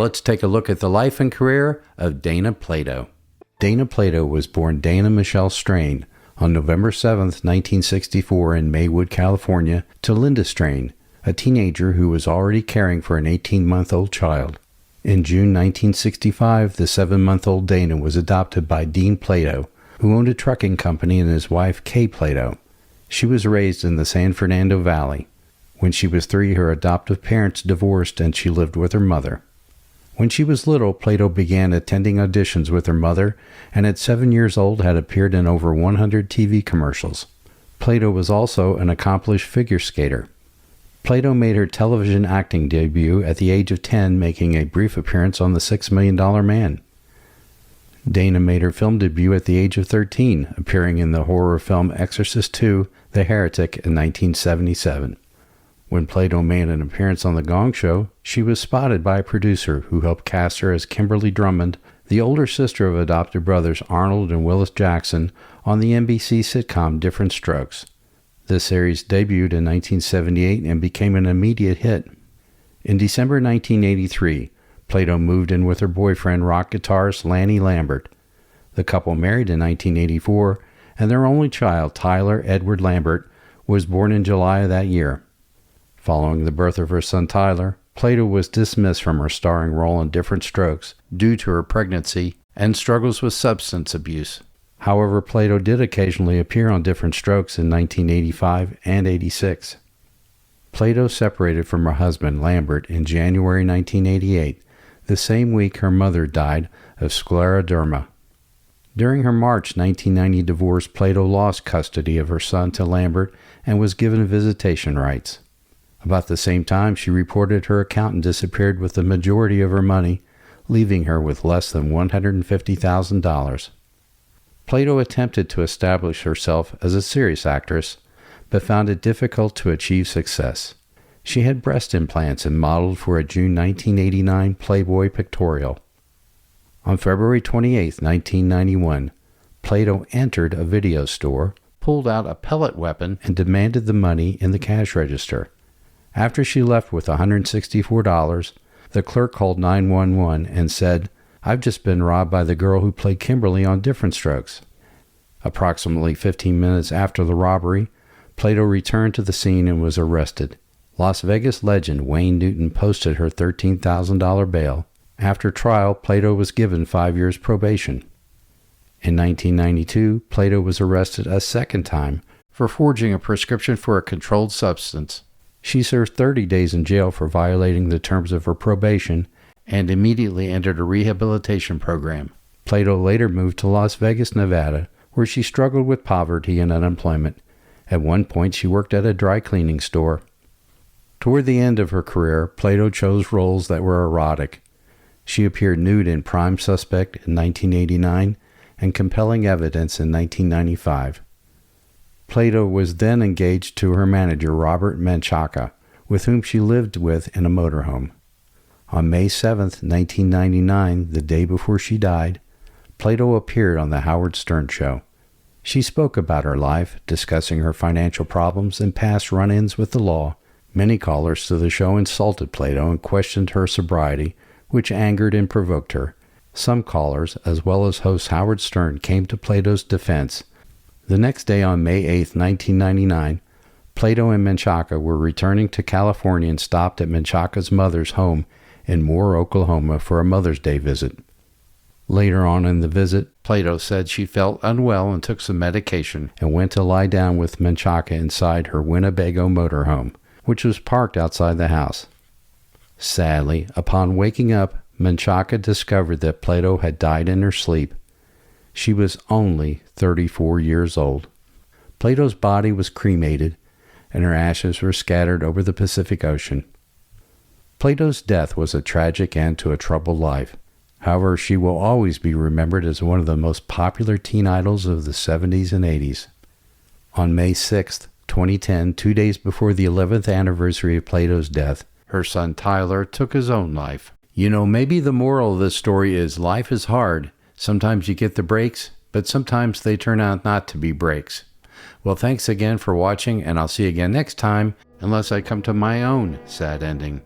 Let's take a look at the life and career of Dana Plato. Dana Plato was born Dana Michelle Strain on November 7, 1964 in Maywood, California, to Linda Strain, a teenager who was already caring for an 18-month-old child. In June 1965, the 7-month-old Dana was adopted by Dean Plato, who owned a trucking company, and his wife, Kay Plato. She was raised in the San Fernando Valley. When she was 3, her adoptive parents divorced and she lived with her mother. When she was little, Plato began attending auditions with her mother, and at 7 years old had appeared in over 100 TV commercials. Plato was also an accomplished figure skater. Plato made her television acting debut at the age of 10, making a brief appearance on The $6 Million Man. Dana made her film debut at the age of 13, appearing in the horror film Exorcist II: The Heretic in 1977. When Plato made an appearance on The Gong Show, she was spotted by a producer who helped cast her as Kimberly Drummond, the older sister of adopted brothers Arnold and Willis Jackson, on the NBC sitcom Diff'rent Strokes. This series debuted in 1978 and became an immediate hit. In December 1983, Plato moved in with her boyfriend, rock guitarist Lanny Lambert. The couple married in 1984, and their only child, Tyler Edward Lambert, was born in July of that year. Following the birth of her son Tyler, Plato was dismissed from her starring role in Diff'rent Strokes due to her pregnancy and struggles with substance abuse. However, Plato did occasionally appear on Diff'rent Strokes in 1985 and 86. Plato separated from her husband Lambert in January 1988, the same week her mother died of scleroderma. During her March 1990 divorce, Plato lost custody of her son to Lambert and was given visitation rights. About the same time, she reported her accountant disappeared with the majority of her money, leaving her with less than $150,000. Plato attempted to establish herself as a serious actress, but found it difficult to achieve success. She had breast implants and modeled for a June 1989 Playboy pictorial. On February 28, 1991, Plato entered a video store, pulled out a pellet weapon, and demanded the money in the cash register. After she left with $164, the clerk called 911 and said, "I've just been robbed by the girl who played Kimberly on Diff'rent Strokes." Approximately 15 minutes after the robbery, Plato returned to the scene and was arrested. Las Vegas legend Wayne Newton posted her $13,000 bail. After trial, Plato was given 5 years probation. In 1992, Plato was arrested a second time for forging a prescription for a controlled substance. She served 30 days in jail for violating the terms of her probation and immediately entered a rehabilitation program. Plato later moved to Las Vegas, Nevada, where she struggled with poverty and unemployment. At one point, she worked at a dry cleaning store. Toward the end of her career, Plato chose roles that were erotic. She appeared nude in Prime Suspect in 1989 and Compelling Evidence in 1995. Plato was then engaged to her manager, Robert Menchaca, with whom she lived with in a motorhome. On May 7, 1999, the day before she died, Plato appeared on The Howard Stern Show. She spoke about her life, discussing her financial problems and past run-ins with the law. Many callers to the show insulted Plato and questioned her sobriety, which angered and provoked her. Some callers, as well as host Howard Stern, came to Plato's defense. The next day, on May 8, 1999, Plato and Menchaca were returning to California and stopped at Menchaca's mother's home in Moore, Oklahoma for a Mother's Day visit. Later on in the visit, Plato said she felt unwell and took some medication and went to lie down with Menchaca inside her Winnebago motorhome, which was parked outside the house. Sadly, upon waking up, Menchaca discovered that Plato had died in her sleep. She was only 34 years old. Plato's body was cremated, and her ashes were scattered over the Pacific Ocean. Plato's death was a tragic end to a troubled life. However, she will always be remembered as one of the most popular teen idols of the 70s and 80s. On May 6, 2010, 2 days before the 11th anniversary of Plato's death, her son Tyler took his own life. Maybe the moral of this story is life is hard. Sometimes you get the breaks, but sometimes they turn out not to be breaks. Well, thanks again for watching, and I'll see you again next time, unless I come to my own sad ending.